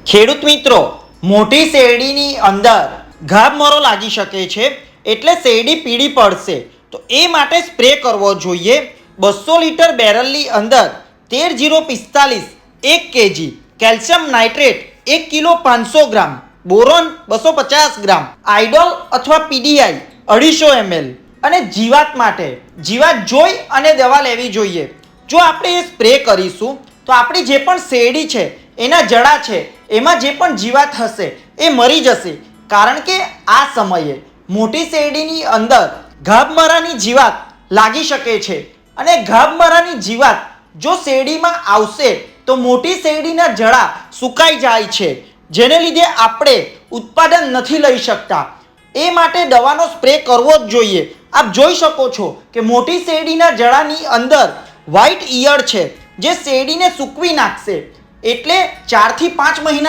ખેડૂત મિત્રો, મોટી શેરડીની અંદર ગાભમરો લાગી શકે છે, એટલે શેરડી પીળી પડશે. તો એ માટે સ્પ્રે કરવો જોઈએ. 200 લીટર બેરલની અંદર 13-045 1 કેજી, કેલ્શિયમ નાઇટ્રેટ 1 કિલો 500 ગ્રામ, બોરોન 250 ગ્રામ, આઇડોલ અથવા પીડીઆઈ 250 ml. અને જીવાત માટે જીવાત જોઈ અને દવા લેવી જોઈએ. જો આપણે એ સ્પ્રે કરીશું તો આપણી જે પણ શેરડી છે, એના જડા છે, એમાં જે પણ જીવાત હશે એ મરી જશે. કારણ કે આ સમયે મોટી શેરડીની અંદર ગાભમરાની જીવાત લાગી શકે છે. અને ગાભમરાની જીવાત જો શેરડીમાં આવશે તો મોટી શેરડીના જડા સુકાઈ જાય છે, જેને લીધે આપણે ઉત્પાદન નથી લઈ શકતા. એ માટે દવાનો સ્પ્રે કરવો જ જોઈએ. આપ જોઈ શકો છો કે મોટી શેરડીના જડાની અંદર વ્હાઇટ ઈયળ છે, જે શેરડીને સૂકવી નાખશે. એટલે 4 થી 5 મહિના